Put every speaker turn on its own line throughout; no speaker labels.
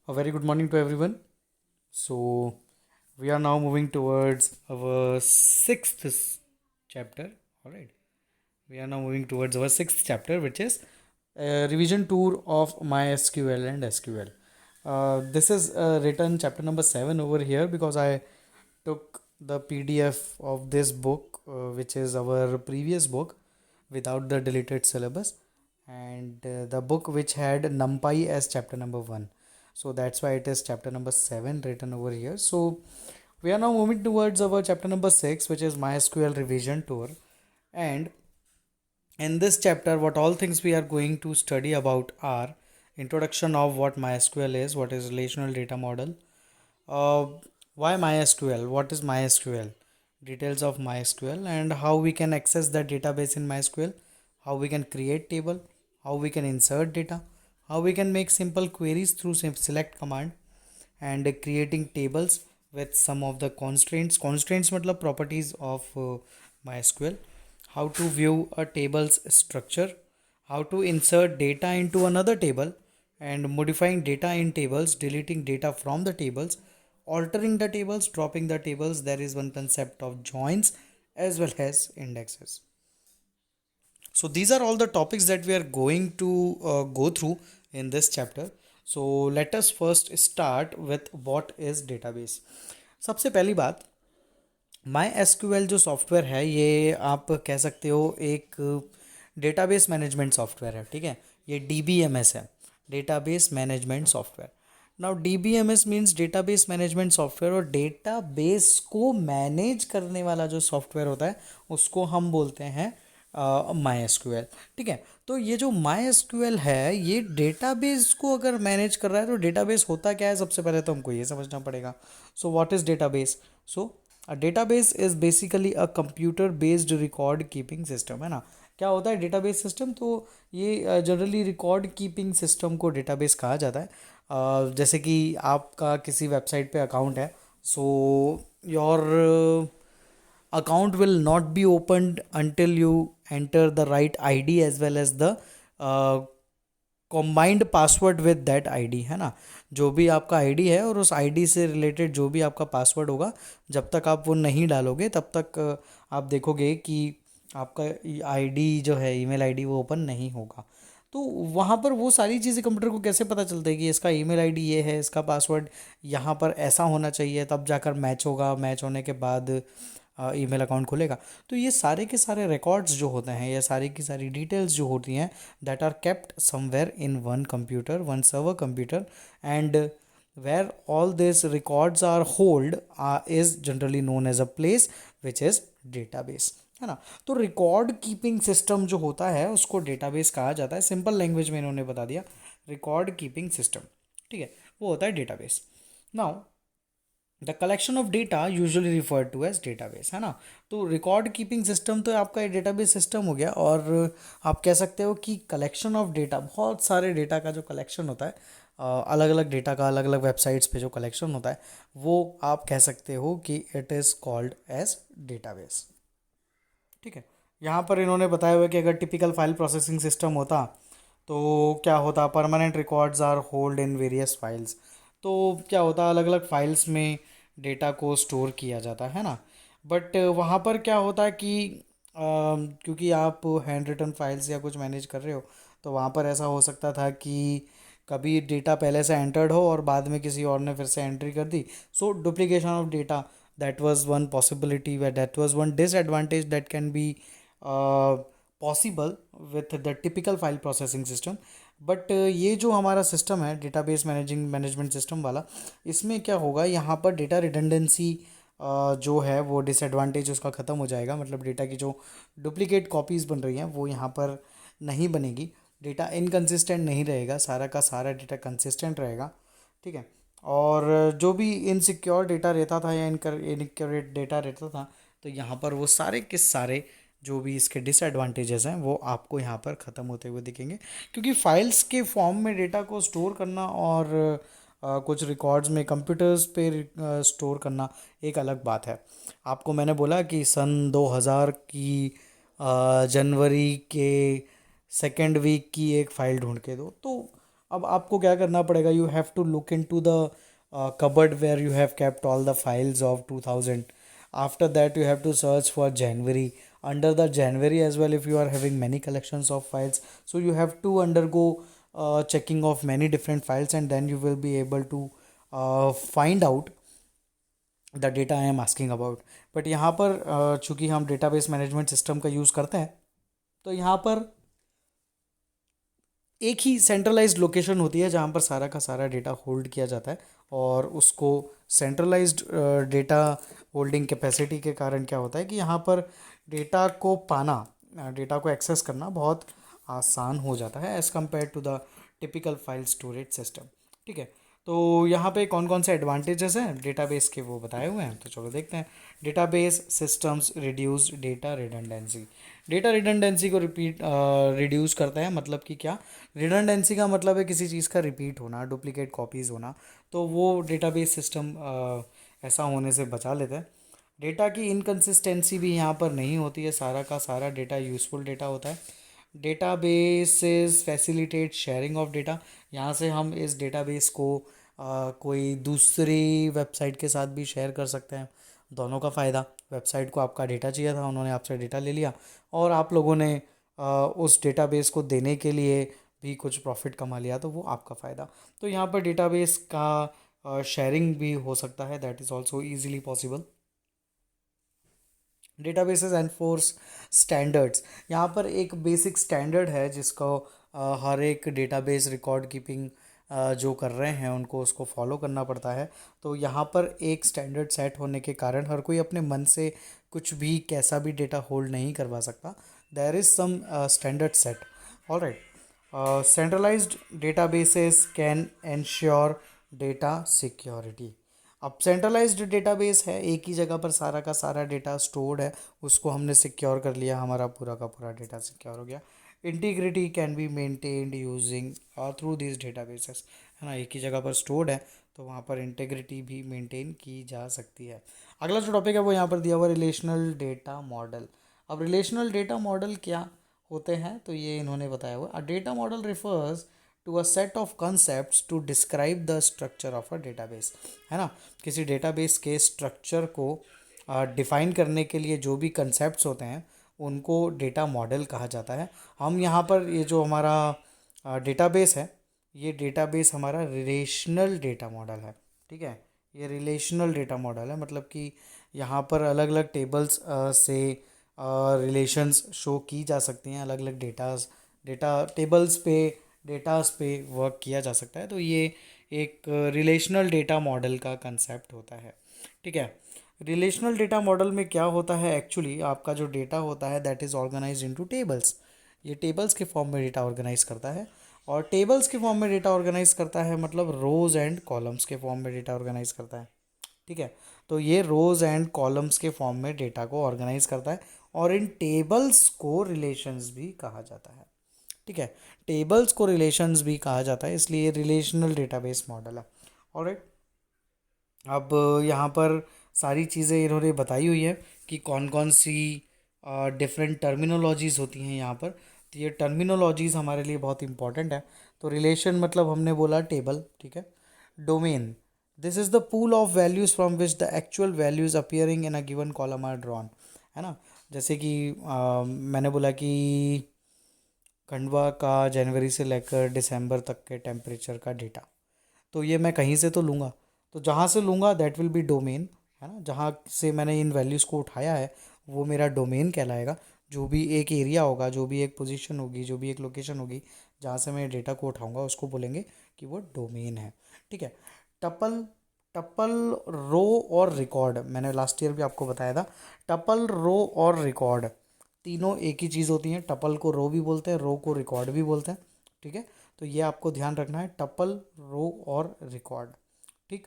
A very good morning to everyone. So, we are now moving towards our sixth chapter. All right, we are now moving towards our sixth chapter, which is a revision tour of MySQL and SQL. This is written chapter number 7 over here because I took the PDF of this book, which is our previous book without the deleted syllabus, and the book which had NumPy as chapter number 1. So that's why it is chapter number 7 written over here. So we are now moving towards our chapter number 6, which is MySQL revision tour. And in this chapter, what all things we are going to study about are introduction of what MySQL is, what is relational data model, uh, why MySQL, what is MySQL, details of MySQL, and how we can access the database in MySQL, how we can create table, how we can insert data, how we can make simple queries through select command, and creating tables with some of the constraints मतलब properties of MySQL, how to view a table's structure, how to insert data into another table, and modifying data in tables, deleting data from the tables, altering the tables, dropping the tables. There is one concept of joins as well as indexes. So these are all the topics that we are going to go through in this chapter. So let us first start with what is database. सबसे पहली बात, my SQL जो software है ये आप कह सकते हो एक डेटाबेस मैनेजमेंट सॉफ्टवेयर है. ठीक है, ये DBMS है, database management software. Now DBMS means database management software, और डेटाबेस को मैनेज करने वाला जो सॉफ्टवेयर होता है उसको हम बोलते हैं माई एसक्यूएल. ठीक है, तो ये जो माई एसक्यूएल है ये डेटाबेस को अगर मैनेज कर रहा है तो डेटाबेस होता क्या है, सबसे पहले तो हमको ये समझना पड़ेगा. So what is database? So a database is basically a computer based record keeping system, है ना. क्या होता है डेटाबेस सिस्टम? तो ये जनरली रिकॉर्ड कीपिंग सिस्टम को डेटाबेस कहा जाता है. जैसे कि आपका किसी वेबसाइट पे अकाउंट है, so your account will not be opened until you enter the right ID as well as the combined password with that ID, है ना. जो भी आपका आईडी है और उस आईडी से रिलेटेड जो भी आपका पासवर्ड होगा, जब तक आप वो नहीं डालोगे तब तक आप देखोगे कि आपका आईडी जो है, ईमेल आईडी, वो ओपन नहीं होगा. तो वहाँ पर वो सारी चीज़ें कंप्यूटर को कैसे पता चलता है कि इसका ईमेल आईडी ये है, इसका पासवर्ड यहाँ पर ऐसा होना चाहिए, तब जाकर मैच होगा, मैच होने के बाद ईमेल अकाउंट खुलेगा. तो ये सारे के सारे रिकॉर्ड्स जो होते हैं, ये सारी की सारी डिटेल्स जो होती हैं, that are kept somewhere in one computer, one server computer, and where all these records are hold is generally known as a place which is database, है ना. तो रिकॉर्ड कीपिंग सिस्टम जो होता है उसको डेटाबेस कहा जाता है. सिंपल लैंग्वेज में इन्होंने बता दिया, रिकॉर्ड कीपिंग सिस्टम. ठीक है, वो होता है database. Now the collection of data usually referred to as database, है ना. तो रिकॉर्ड कीपिंग सिस्टम तो आपका ये डेटाबेस सिस्टम हो गया, और आप कह सकते हो कि कलेक्शन ऑफ डेटा, बहुत सारे डेटा का जो कलेक्शन होता है, अलग अलग डेटा का अलग अलग वेबसाइट्स पे जो कलेक्शन होता है, वो आप कह सकते हो कि it is called as database. ठीक है, यहाँ पर इन्होंने बताया हुआ है कि अगर टिपिकल फाइल प्रोसेसिंग सिस्टम होता तो क्या होता, permanent records are hold in various files. तो क्या होता, अलग अलग फाइल्स में डेटा को स्टोर किया जाता है ना. बट वहाँ पर क्या होता है कि क्योंकि आप हैंड रिटन फाइल्स या कुछ मैनेज कर रहे हो, तो वहाँ पर ऐसा हो सकता था कि कभी डेटा पहले से एंटर्ड हो और बाद में किसी और ने फिर से एंट्री कर दी. So duplication of data, that was one possibility, where that was one disadvantage that can be possible with the typical file processing system. But ये जो हमारा सिस्टम है डेटाबेस मैनेजमेंट सिस्टम वाला, इसमें क्या होगा, यहाँ पर डेटा रिडंडेंसी जो है वो डिसएडवांटेज उसका ख़त्म हो जाएगा. मतलब डेटा की जो डुप्लीकेट कॉपीज़ बन रही हैं वो यहाँ पर नहीं बनेगी. डेटा इनकन्सिस्टेंट नहीं रहेगा, सारा का सारा डेटा कंसिस्टेंट रहेगा. ठीक है, और जो भी इनसिक्योर डेटा रहता था या इनक्योरेट डेटा रहता था, तो यहाँ पर वो सारे के सारे जो भी इसके डिसएडवांटेजेस हैं वो आपको यहाँ पर ख़त्म होते हुए दिखेंगे. क्योंकि फाइल्स के फॉर्म में डेटा को स्टोर करना और कुछ रिकॉर्ड्स में कंप्यूटर्स पे स्टोर करना एक अलग बात है. आपको मैंने बोला कि सन 2000 की जनवरी के सेकेंड वीक की एक फ़ाइल ढूंढ के दो, तो अब आपको क्या करना पड़ेगा, you have to look in to the cupboard where you have kept all the files of 2000. After that you have to search for January. Under the January as well, if you are having many collections of files, so you have to undergo checking of many different files, and then you will be able to find out the data I am asking about. But यहाँ पर चूंकि हम database management system का use करते हैं, तो यहाँ पर एक ही सेंट्रलाइज्ड लोकेशन होती है जहाँ पर सारा का सारा डेटा होल्ड किया जाता है. और उसको सेंट्रलाइज्ड डेटा होल्डिंग कैपेसिटी के कारण क्या होता है कि यहाँ पर डेटा को पाना, डेटा को एक्सेस करना बहुत आसान हो जाता है as compare to the typical file storage system. ठीक है, तो यहाँ पे कौन कौन से एडवांटेजेस हैं डेटाबेस के वो बताए हुए हैं, तो चलो देखते हैं. Database systems reduce data redundancy. Data redundancy को रिड्यूस करता है. मतलब कि क्या, रिडंडेंसी का मतलब है किसी चीज़ का रिपीट होना, डुप्लीकेट कॉपीज़ होना, तो वो डेटाबेस सिस्टम ऐसा होने से बचा लेता है. डेटा की इनकन्सिस्टेंसी भी यहाँ पर नहीं होती है, सारा का सारा डेटा यूज़फुल डेटा होता है. Databases facilitate sharing of data. यहाँ से हम इस डेटाबेस को कोई दूसरी वेबसाइट के साथ भी शेयर कर सकते हैं. दोनों का फ़ायदा, वेबसाइट को आपका डेटा चाहिए था, उन्होंने आपसे डेटा ले लिया, और आप लोगों ने उस डेटाबेस को देने के लिए भी कुछ प्रॉफिट कमा लिया, तो वो आपका फ़ायदा. तो यहाँ पर डेटाबेस का शेयरिंग भी हो सकता है, that is also easily possible. Databases enforce standards. यहाँ पर एक बेसिक स्टैंडर्ड है जिसको हर एक डेटाबेस रिकॉर्ड कीपिंग जो कर रहे हैं उनको उसको फॉलो करना पड़ता है. तो यहाँ पर एक स्टैंडर्ड सेट होने के कारण हर कोई अपने मन से कुछ भी कैसा भी डेटा होल्ड नहीं करवा सकता. There is some standard set. Alright, centralised databases can ensure data security. अब सेंट्रलाइज्ड डेटाबेस है, एक ही जगह पर सारा का सारा डेटा स्टोर्ड है, उसको हमने सिक्योर कर लिया, हमारा पूरा का पूरा डेटा सिक्योर हो गया. Integrity can be maintained using through this databases. है ना, एक ही जगह पर स्टोर्ड है तो वहाँ पर इंटीग्रिटी भी मेंटेन की जा सकती है. अगला जो टॉपिक है वो यहाँ पर दिया हुआ रिलेशनल डेटा मॉडल. अब रिलेशनल डेटा मॉडल क्या होते हैं, तो ये इन्होंने बताया हुआ. A data model refers to a set of concept to describe the structure of a database. है ना, किसी डेटाबेस के स्ट्रक्चर को डिफाइन करने के लिए जो भी कंसेप्ट होते हैं उनको डेटा मॉडल कहा जाता है. हम यहाँ पर ये जो हमारा डेटाबेस है, ये डेटाबेस हमारा रिलेशनल डेटा मॉडल है. ठीक है, ये रिलेशनल डेटा मॉडल है, मतलब कि यहाँ पर अलग अलग टेबल्स से रिलेशंस शो की जा सकती हैं, अलग अलग डेटा टेबल्स पे, डेटास पे वर्क किया जा सकता है. तो ये एक रिलेशनल डेटा मॉडल का कंसेप्ट होता है. ठीक है, रिलेशनल डेटा मॉडल में क्या होता है, एक्चुअली आपका जो डेटा होता है that is organise into tables. ये टेबल्स के फॉर्म में डेटा ऑर्गेनाइज करता है. और टेबल्स के फॉर्म में डेटा ऑर्गेनाइज करता है मतलब रोज़ एंड कॉलम्स के फॉर्म में डेटा ऑर्गेनाइज करता है. ठीक है, तो ये रोज़ एंड कॉलम्स के फॉर्म में डेटा को ऑर्गेनाइज करता है. और इन टेबल्स को रिलेशंस भी कहा जाता है. ठीक है, टेबल्स को रिलेशंस भी कहा जाता है, इसलिए रिलेशनल डेटाबेस मॉडल है. ऑलराइट, अब यहाँ पर सारी चीज़ें इन्होंने बताई हुई है कि कौन कौन सी डिफरेंट टर्मिनोलॉजीज़ होती हैं यहाँ पर. तो ये टर्मिनोलॉजीज़ हमारे लिए बहुत इंपॉर्टेंट है. तो रिलेशन मतलब हमने बोला टेबल. ठीक है, domain, this is the pool of values from which the actual values appearing in a given column are drawn. है ना, जैसे कि मैंने बोला कि खंडवा का जनवरी से लेकर दिसंबर तक के टेम्परेचर का डेटा, तो ये मैं कहीं से तो लूँगा, तो जहाँ से लूँगा दैट विल बी डोमेन. है ना, जहाँ से मैंने इन वैल्यूज़ को उठाया है वो मेरा डोमेन कहलाएगा. जो भी एक एरिया होगा, जो भी एक पोजीशन होगी, जो भी एक लोकेशन होगी जहाँ से मैं डेटा को उठाऊँगा उसको बोलेंगे कि वो डोमेन है. ठीक है, टपल, टपल रो और रिकॉर्ड, मैंने लास्ट ईयर भी आपको बताया था. टपल, रो और रिकॉर्ड तीनों एक ही चीज़ होती हैं. टपल को रो भी बोलते हैं, रो को रिकॉर्ड भी बोलते हैं. ठीक है, तो ये आपको ध्यान रखना है, टपल, रो और रिकॉर्ड. ठीक,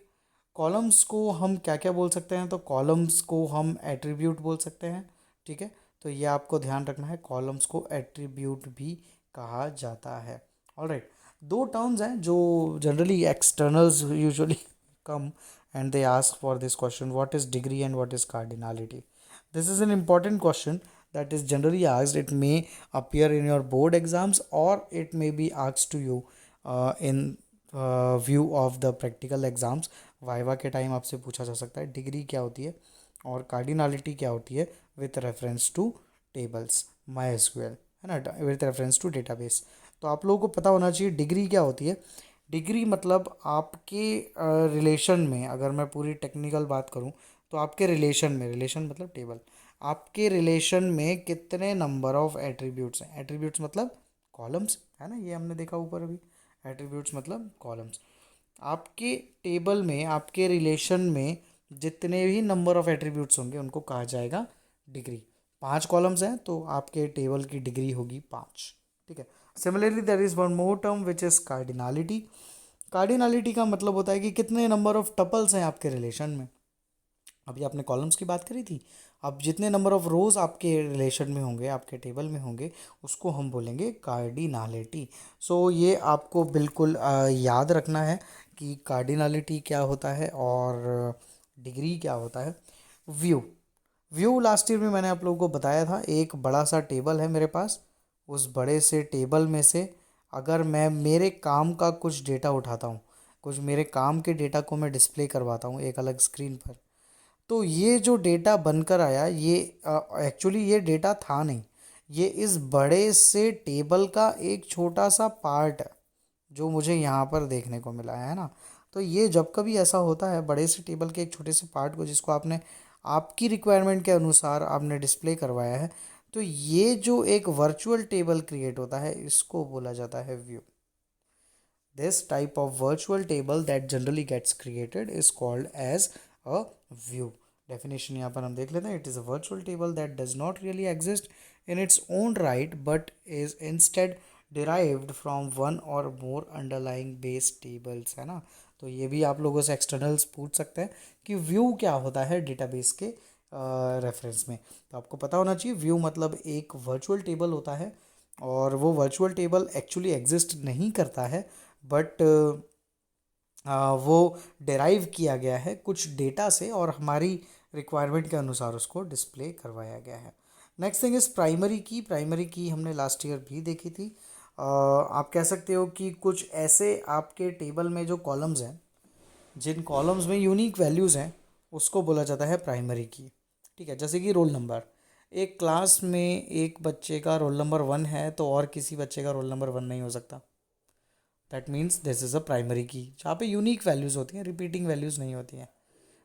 कॉलम्स को हम क्या क्या बोल सकते हैं, तो कॉलम्स को हम एट्रीब्यूट बोल सकते हैं. ठीक है, तो ये आपको ध्यान रखना है, कॉलम्स को एट्रीब्यूट भी कहा जाता है. ऑलराइट, दो टर्म्स हैं जो generally externals usually come and they ask for this question, what is degree and what is cardinality. This is an important question that is generally asked. It may appear in your board exams or it may be asked to you in view of the practical exams. Viva के time आपसे पूछा जा सकता है degree क्या होती है और कार्डिनलिटी क्या होती है with reference to tables MySQL, है ना, विथ रेफरेंस टू डेटाबेस। तो आप लोगों को पता होना चाहिए डिग्री क्या होती है। डिग्री मतलब आपके रिलेशन में, अगर मैं पूरी टेक्निकल बात करूं तो आपके रिलेशन में, रिलेशन मतलब टेबल, आपके रिलेशन में कितने नंबर ऑफ एट्रीब्यूट्स हैं। एट्रीब्यूट्स मतलब कॉलम्स, है ना, ये हमने देखा ऊपर अभी। एट्रीब्यूट्स मतलब कॉलम्स। आपके टेबल में, आपके रिलेशन में जितने भी नंबर ऑफ एट्रीब्यूट्स होंगे उनको कहा जाएगा डिग्री। 5 कॉलम्स हैं तो आपके टेबल की डिग्री होगी 5। ठीक है। Similarly there is one more term which is cardinality. Cardinality का मतलब होता है कि कितने नंबर ऑफ टपल्स हैं आपके रिलेशन में। अभी आपने कॉलम्स की बात करी थी, अब जितने नंबर ऑफ रोज आपके रिलेशन में होंगे, आपके टेबल में होंगे, उसको हम बोलेंगे कार्डिनलिटी। सो ये आपको बिल्कुल याद रखना है कि कार्डिनलिटी क्या होता है और डिग्री क्या होता है। व्यू, व्यू लास्ट ईयर में मैंने आप लोगों को बताया था। एक बड़ा सा टेबल है मेरे पास, उस बड़े से टेबल में से अगर मैं मेरे काम का कुछ डेटा उठाता हूँ, कुछ मेरे काम के डेटा को मैं डिस्प्ले करवाता हूँ एक अलग स्क्रीन पर, तो ये जो डेटा बनकर आया ये एक्चुअली ये डेटा था नहीं, ये इस बड़े से टेबल का एक छोटा सा पार्ट है जो मुझे यहाँ पर देखने को मिला है ना। तो ये जब कभी ऐसा होता है, बड़े से टेबल के एक छोटे से पार्ट को जिसको आपने आपकी रिक्वायरमेंट के अनुसार आपने डिस्प्ले करवाया है, तो ये जो एक वर्चुअल टेबल क्रिएट होता है इसको बोला जाता है view. This type of virtual table that generally gets created is called as a view. Definition यहाँ पर हम देख लेते हैं. It is a virtual table that does not really exist in its own right but is instead derived from one or more underlying base tables, है ना. तो ये भी आप लोगों से एक्सटर्नल्स पूछ सकते हैं कि व्यू क्या होता है डेटाबेस के रेफरेंस में. तो आपको पता होना चाहिए व्यू मतलब एक वर्चुअल टेबल होता है और वो वर्चुअल टेबल एक्चुअली एग्जिस्ट नहीं करता है, बट वो डिराइव किया गया है कुछ डेटा से और हमारी रिक्वायरमेंट के अनुसार उसको डिस्प्ले करवाया गया है. नेक्स्ट थिंग इज़ प्राइमरी की. प्राइमरी की हमने लास्ट ईयर भी देखी थी. आप कह सकते हो कि कुछ ऐसे आपके टेबल में जो कॉलम्स हैं, जिन कॉलम्स में यूनिक वैल्यूज़ हैं, उसको बोला जाता है प्राइमरी की. ठीक है. जैसे कि रोल नंबर, एक क्लास में एक बच्चे का रोल नंबर 1 है तो और किसी बच्चे का रोल नंबर 1 नहीं हो सकता. That means this is a primary की, जहाँ पे यूनिक वैल्यूज़ होती हैं, रिपीटिंग वैल्यूज़ नहीं होती हैं.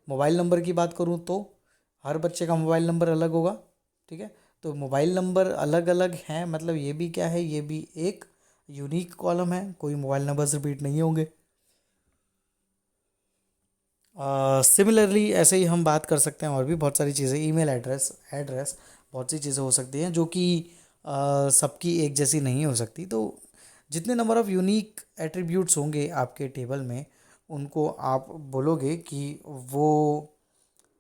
मोबाइल नंबर की बात करूँ तो हर बच्चे का मोबाइल नंबर अलग होगा. ठीक है. तो मोबाइल नंबर अलग अलग हैं मतलब ये भी क्या है, ये भी एक यूनिक कॉलम है, कोई मोबाइल नंबर्स रिपीट नहीं होंगे. सिमिलरली ऐसे ही हम बात कर सकते हैं और भी बहुत सारी चीज़ें. ईमेल एड्रेस, एड्रेस, बहुत सी चीज़ें हो सकती हैं जो कि सबकी एक जैसी नहीं हो सकती. तो जितने नंबर ऑफ़ यूनिक एट्रीब्यूट्स होंगे आपके टेबल में उनको आप बोलोगे कि वो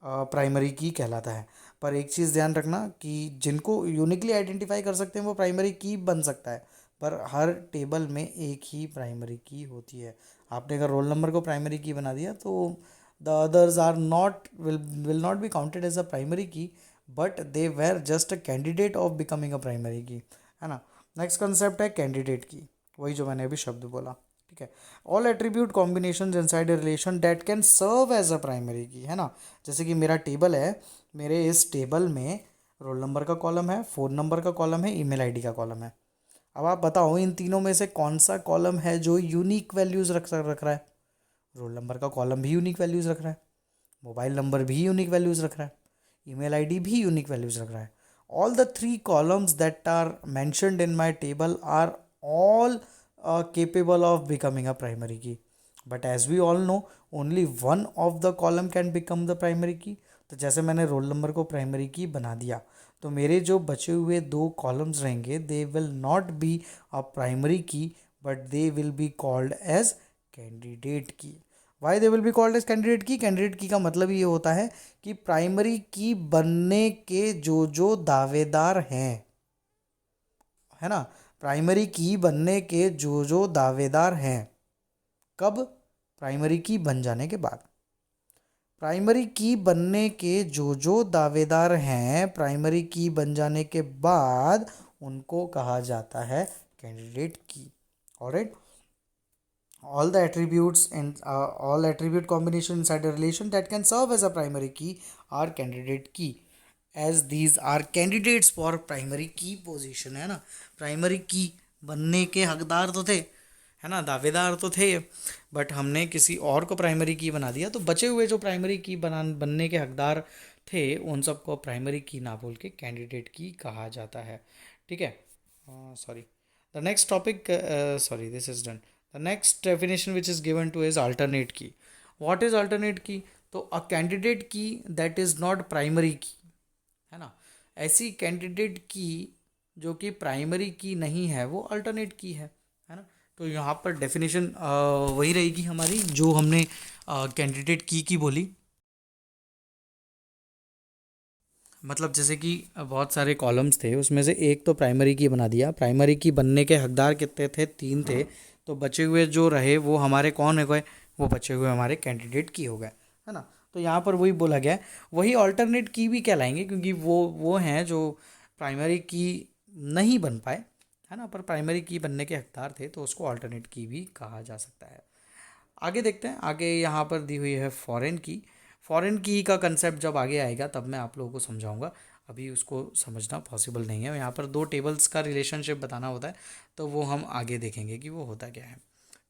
प्राइमरी की कहलाता है. पर एक चीज़ ध्यान रखना कि जिनको यूनिकली आइडेंटिफाई कर सकते हैं वो प्राइमरी की बन सकता है, पर हर टेबल में एक ही प्राइमरी की होती है. आपने अगर रोल नंबर को प्राइमरी की बना दिया तो the others are not will not be counted as a primary key, but they were just a candidate of becoming a primary key, है ना. नेक्स्ट कंसेप्ट है कैंडिडेट की, वही जो मैंने अभी शब्द बोला. ठीक है. All attribute combination inside a relation that can serve as a primary key, है ना. जैसे कि मेरा टेबल है, मेरे इस टेबल में रोल नंबर का कॉलम है, फ़ोन नंबर का कॉलम है, ईमेल आईडी का कॉलम है. अब आप बताओ इन तीनों में से कौन सा कॉलम है जो यूनिक वैल्यूज़ रख रहा है. रोल नंबर का कॉलम भी यूनिक वैल्यूज़ रख रहा है, मोबाइल नंबर भी यूनिक वैल्यूज़ रख रहा है, ईमेल आईडी भी यूनिक वैल्यूज़ रख रहा है. All the three columns that are mentioned in my table are all capable of becoming a primary key. But as we all know, only one of the column can become the primary key. तो जैसे मैंने roll number को primary की बना दिया तो मेरे जो बचे हुए 2 कॉलम्स रहेंगे they will not be a primary key but they will be called as candidate key. Why they will be called as candidate key? Candidate key का मतलब ये होता है कि प्राइमरी की बनने के जो जो दावेदार हैं, है ना, प्राइमरी की बनने के जो जो दावेदार हैं. कब? प्राइमरी की बन जाने के बाद. प्राइमरी की बनने के जो जो दावेदार हैं प्राइमरी की बन जाने के बाद उनको कहा जाता है कैंडिडेट की. Alright. all the attributes and all attribute combination inside a relation that can serve as a primary key are candidate key, as these are candidates for primary key position, है ना. प्राइमरी की बनने के हकदार तो थे, है ना, दावेदार तो थे, बट हमने किसी और को प्राइमरी की बना दिया, तो बचे हुए जो प्राइमरी की बनने के हकदार थे उन सबको प्राइमरी की ना बोल के कैंडिडेट की कहा जाता है. ठीक है, sorry, the next topic, sorry, this is done. The next definition which is given two is alternate की. व्हाट इज अल्टरनेट की? तो अ कैंडिडेट की that is not primary key, है ना. ऐसी कैंडिडेट की जो कि प्राइमरी की नहीं है वो अल्टरनेट की है ना. तो यहाँ पर डेफिनेशन वही रहेगी हमारी जो हमने कैंडिडेट की बोली. मतलब जैसे कि बहुत सारे कॉलम्स थे, उसमें से एक तो प्राइमरी की बना दिया. प्राइमरी की बनने के हकदार कितने थे? 3 थे. तो बचे हुए जो रहे वो हमारे कौन हो गए? वो बचे हुए हमारे कैंडिडेट की हो गए, है ना. तो यहाँ पर वही बोला गया है, वही ऑल्टरनेट की भी कहलाएंगे, क्योंकि वो हैं जो प्राइमरी की नहीं बन पाए, है ना, पर प्राइमरी की बनने के हकदार थे, तो उसको ऑल्टरनेट की भी कहा जा सकता है. आगे देखते हैं. आगे यहाँ पर दी हुई है फॉरेन की. फॉरेन की का कंसेप्ट जब आगे आएगा तब मैं आप लोगों को समझाऊंगा, अभी उसको समझना पॉसिबल नहीं है. यहाँ पर 2 टेबल्स का रिलेशनशिप बताना होता है, तो वो हम आगे देखेंगे कि वो होता क्या है.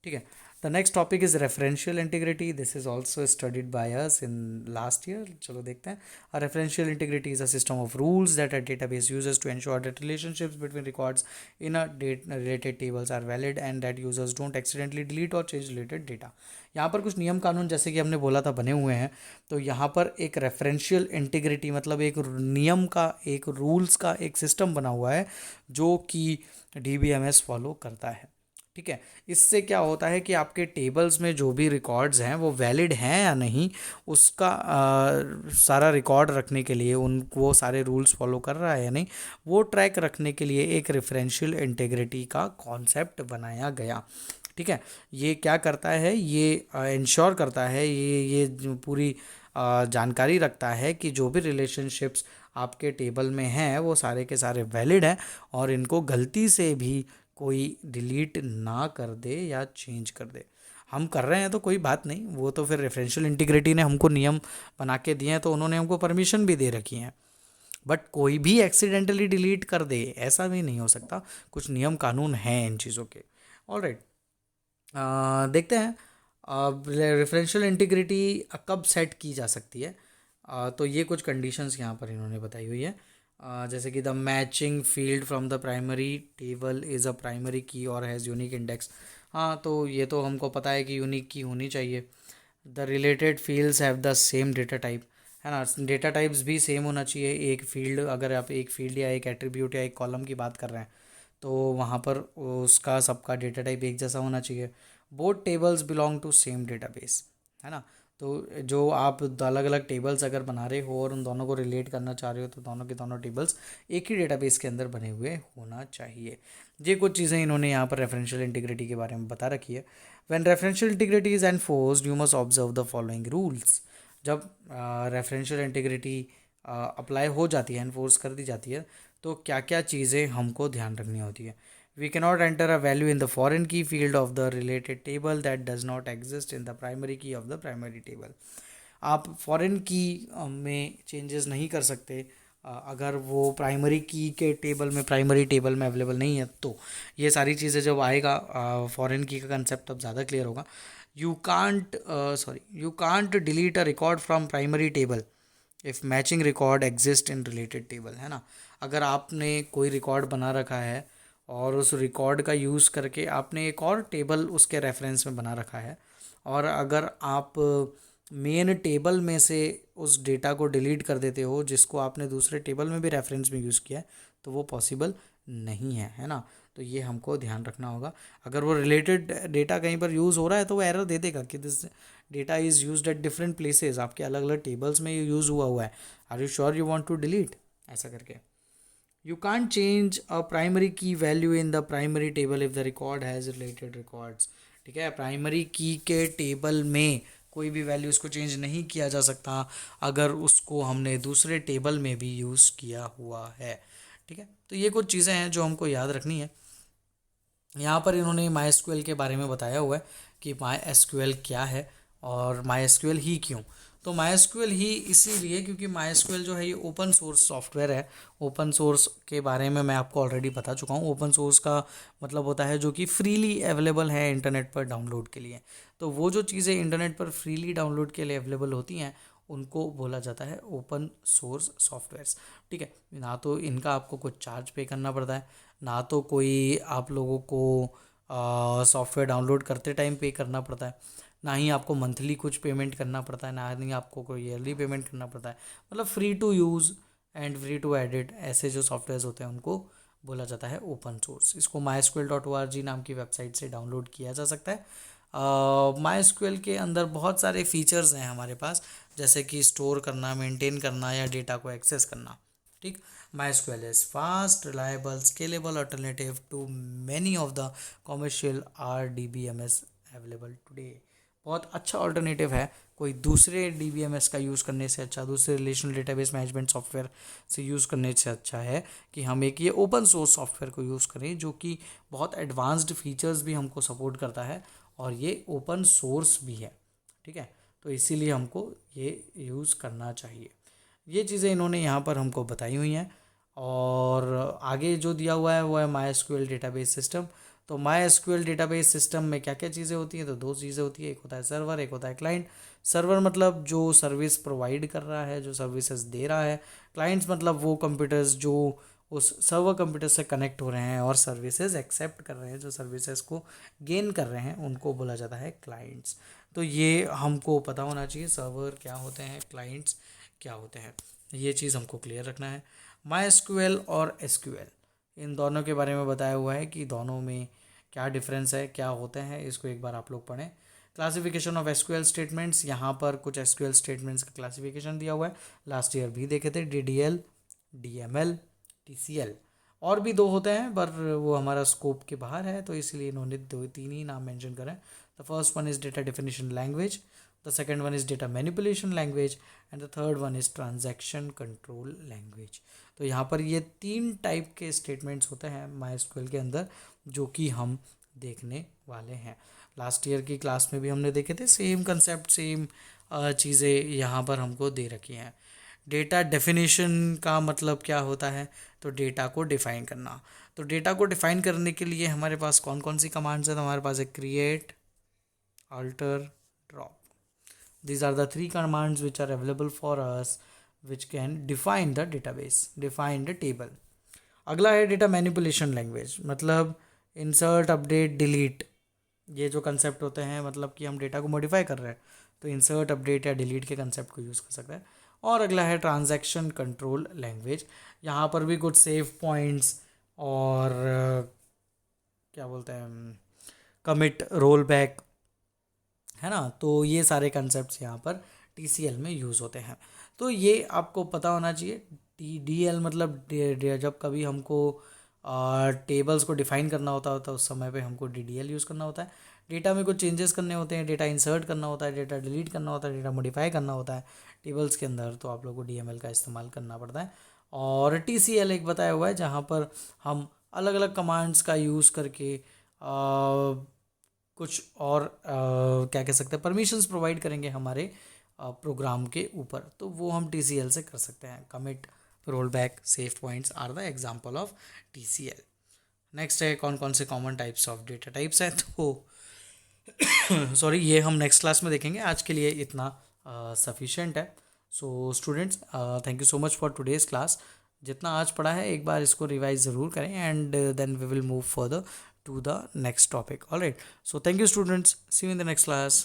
ठीक है. The next topic is referential integrity. This is also studied by us in last year. चलो देखते हैं. A referential integrity is a system of rules that a database uses to ensure that relationships between records in a related tables are valid and that users don't accidentally delete or change related data. यहाँ पर कुछ नियम कानून जैसे कि हमने बोला था बने हुए हैं. तो यहाँ पर एक रेफरेंशियल इंटीग्रिटी मतलब एक नियम का, एक रूल्स का एक सिस्टम बना हुआ है जो कि DBMS फॉलो करता है. ठीक है. इससे क्या होता है कि आपके टेबल्स में जो भी रिकॉर्ड्स हैं वो वैलिड हैं या नहीं, उसका सारा रिकॉर्ड रखने के लिए उन वो सारे रूल्स फॉलो कर रहा है या नहीं, वो ट्रैक रखने के लिए एक रेफरेंशियल इंटीग्रिटी का कॉन्सेप्ट बनाया गया. ठीक है. ये क्या करता है? ये इंश्योर करता है, ये जो पूरी जानकारी रखता है कि जो भी रिलेशनशिप्स आपके टेबल में हैं वो सारे के सारे वैलिड हैं और इनको गलती से भी कोई डिलीट ना कर दे या चेंज कर दे. हम कर रहे हैं तो कोई बात नहीं, वो तो फिर रेफरेंशियल इंटीग्रिटी ने हमको नियम बना के दिए हैं, तो उन्होंने हमको परमिशन भी दे रखी है. बट कोई भी एक्सीडेंटली डिलीट कर दे ऐसा भी नहीं हो सकता. कुछ नियम कानून हैं इन चीज़ों के. ऑलराइट, देखते हैं रेफरेंशियल इंटीग्रिटी कब सेट की जा सकती है. तो ये कुछ कंडीशंस यहाँ पर इन्होंने बताई हुई है. जैसे कि the matching field from the primary table is a primary की और हैज़ यूनिक इंडेक्स. हाँ, तो ये तो हमको पता है कि यूनिक की होनी चाहिए. The related fields have the same data type, है ना. डेटा टाइप्स भी सेम होना चाहिए. एक फील्ड, अगर आप एक फील्ड या एक एट्रीब्यूट या एक कॉलम की बात कर रहे हैं तो वहाँ पर उसका सबका डेटा टाइप एक जैसा होना चाहिए. Both tables belong to same database, है ना. तो जो आप अलग अलग टेबल्स अगर बना रहे हो और उन दोनों को रिलेट करना चाह रहे हो तो दोनों के दोनों टेबल्स एक ही डेटाबेस के अंदर बने हुए होना चाहिए. ये कुछ चीज़ें इन्होंने यहाँ पर रेफरेंशियल इंटीग्रिटी के बारे में बता रखी है. When referential integrity is enforced you must observe the following rules. जब रेफरेंशियल इंटीग्रिटी अप्लाई हो जाती है, एनफोर्स कर दी जाती है, तो क्या क्या चीज़ें हमको ध्यान रखनी होती है. We cannot enter a value in the foreign key field of the related table that does not exist in the primary key of the primary table. आप फॉरेन की में चेंजेस नहीं कर सकते अगर वो प्राइमरी की के टेबल में, प्राइमरी टेबल में अवेलेबल नहीं है. तो ये सारी चीज़ें जब आएगा फॉरेन की का कंसेप्ट तब ज़्यादा क्लियर होगा. You can't delete a record from primary table if matching record exist in related table, है ना. अगर आपने कोई रिकॉर्ड बना रखा है और उस रिकॉर्ड का यूज़ करके आपने एक और टेबल उसके रेफरेंस में बना रखा है, और अगर आप मेन टेबल में से उस डेटा को डिलीट कर देते हो जिसको आपने दूसरे टेबल में भी रेफरेंस में यूज़ किया है, तो वो पॉसिबल नहीं है ना. तो ये हमको ध्यान रखना होगा. अगर वो रिलेटेड डेटा कहीं पर यूज़ हो रहा है तो वो एरर दे देगा कि this data is used at different places, आपके अलग अलग टेबल्स में ये यूज़ हुआ है, are you sure you want to delete, ऐसा करके. You can't change a primary key value in the primary table if the record has related records. ठीक है. प्राइमरी की के टेबल में कोई भी वैल्यू उसको चेंज नहीं किया जा सकता अगर उसको हमने दूसरे टेबल में भी यूज़ किया हुआ है. ठीक है. तो ये कुछ चीज़ें हैं जो हमको याद रखनी है. यहाँ पर इन्होंने MySQL के बारे में बताया हुआ है कि माई एसक्यूएल क्या है और माई एसक्यूएल ही क्यों। तो माई एसक्यूएल ही इसीलिए क्योंकि माई एसक्यूएल जो है ये ओपन सोर्स सॉफ्टवेयर है। ओपन सोर्स के बारे में मैं आपको ऑलरेडी बता चुका हूँ। ओपन सोर्स का मतलब होता है जो कि फ्रीली अवेलेबल है इंटरनेट पर डाउनलोड के लिए। तो वो जो चीज़ें इंटरनेट पर फ्रीली डाउनलोड के लिए अवेलेबल होती हैं उनको बोला जाता है ओपन सोर्स सॉफ्टवेयर्स। ठीक है, ना तो इनका आपको कुछ चार्ज पे करना पड़ता है, ना तो कोई आप लोगों को सॉफ्टवेयर डाउनलोड करते टाइम पे करना पड़ता है, ना ही आपको मंथली कुछ पेमेंट करना पड़ता है, ना ही आपको कोई ईयरली पेमेंट करना पड़ता है। मतलब free to use and free to edit ऐसे जो सॉफ्टवेयर होते हैं उनको बोला जाता है ओपन सोर्स। इसको mysql.org नाम की वेबसाइट से डाउनलोड किया जा सकता है। mysql के अंदर बहुत सारे फीचर्स हैं हमारे पास, जैसे कि स्टोर करना, मेंटेन करना या डेटा को एक्सेस करना। ठीक, MySQL is fast, reliable, scalable alternative to many of the commercial RDBMS available today। बहुत अच्छा ऑल्टरनेटिव है, कोई दूसरे DBMS का यूज़ करने से अच्छा, दूसरे रिलेशनल डेटाबेस मैनेजमेंट सॉफ्टवेयर से यूज़ करने से अच्छा है कि हम एक ये ओपन सोर्स सॉफ्टवेयर को यूज़ करें जो कि बहुत एडवांस्ड फीचर्स भी हमको सपोर्ट करता है और ये ओपन सोर्स भी है। ठीक है, तो इसीलिए हमको ये यूज़ करना चाहिए। ये चीज़ें इन्होंने यहाँ पर हमको बताई हुई हैं। और आगे जो दिया हुआ है वो है MySQL डेटाबेस सिस्टम। तो MySQL डेटाबेस सिस्टम में क्या क्या चीज़ें होती हैं, तो दो चीज़ें होती है, एक होता है सर्वर, एक होता है क्लाइंट। सर्वर मतलब जो सर्विस प्रोवाइड कर रहा है, जो सर्विसेज दे रहा है। क्लाइंट्स मतलब वो कंप्यूटर्स जो उस सर्वर कंप्यूटर से कनेक्ट हो रहे हैं और सर्विसेज एक्सेप्ट कर रहे हैं, जो सर्विसेज को गेन कर रहे हैं, उनको बोला जाता है क्लाइंट्स। तो ये हमको पता होना चाहिए, सर्वर क्या होते हैं, क्लाइंट्स क्या होते हैं, ये चीज़ हमको क्लियर रखना है। MySQL और SQL इन दोनों के बारे में बताया हुआ है कि दोनों में क्या डिफरेंस है, क्या होते हैं, इसको एक बार आप लोग पढ़ें। क्लासिफिकेशन ऑफ SQL स्टेटमेंट्स, यहाँ पर कुछ SQL स्टेटमेंट्स का क्लासिफिकेशन दिया हुआ है, लास्ट ईयर भी देखे थे, DDL, DML, TCL। और भी दो होते हैं पर वो हमारा स्कोप के बाहर है, तो इसलिए इन्होंने दो तीन ही नाम मेंशन करें। The first one is data definition language, the second one is data manipulation language and the third one is transaction control language. तो यहाँ पर ये तीन टाइप के स्टेटमेंट्स होते हैं MySQL के अंदर जो कि हम देखने वाले हैं। लास्ट ईयर की क्लास में भी हमने देखे थे, सेम कंसेप्ट, सेम चीज़ें यहाँ पर हमको दे रखी हैं। डेटा डेफिनेशन का मतलब क्या होता है, तो डेटा को डिफाइन करना। तो डेटा को डिफाइन करने के लिए हमारे पास कौन कौन सी कमांड्स हैं, तो हमारे पास है create, alter, drop. These are the three commands which are available for us which can define the database, define the table। अगला है डेटा मैनिपुलेशन लैंग्वेज, मतलब इंसर्ट, अपडेट, डिलीट, ये जो कंसेप्ट होते हैं, मतलब कि हम डेटा को मॉडिफाई कर रहे हैं तो इंसर्ट, अपडेट या डिलीट के कंसेप्ट को यूज़ कर सकते हैं। और अगला है ट्रांजैक्शन कंट्रोल लैंग्वेज, यहाँ पर भी कुछ सेव पॉइंट्स और क्या बोलते हैं, कमिट, रोल बैक, है ना। तो ये सारे कंसेप्ट्स यहाँ पर TCL में यूज़ होते हैं। तो ये आपको पता होना चाहिए। DL मतलब जब कभी हमको टेबल्स को डिफाइन करना होता है तो उस समय पे हमको DDL यूज़ करना होता है। डेटा में कुछ चेंजेस करने होते हैं, डेटा इंसर्ट करना होता है, डेटा डिलीट करना होता है, डेटा मॉडिफाई करना होता है टेबल्स के अंदर, तो आप लोग को DML का इस्तेमाल करना पड़ता है। और TCL एक बताया हुआ है जहाँ पर हम अलग अलग कमांड्स का यूज़ करके कुछ और क्या कह सकते हैं, परमिशंस प्रोवाइड करेंगे हमारे प्रोग्राम के ऊपर, तो वो हम TCL से कर सकते हैं। Commit, roll back, save points are the example of TCL। Next है कौन कौन से common types of data types हैं, तो सॉरी ये हम नेक्स्ट क्लास में देखेंगे, आज के लिए इतना सफिशेंट है। So students, thank you so much for today's class. जितना आज पढ़ा है एक बार इसको रिवाइज ज़रूर करें and then we will move further to the next topic। All right, so thank you students, see you in the next class।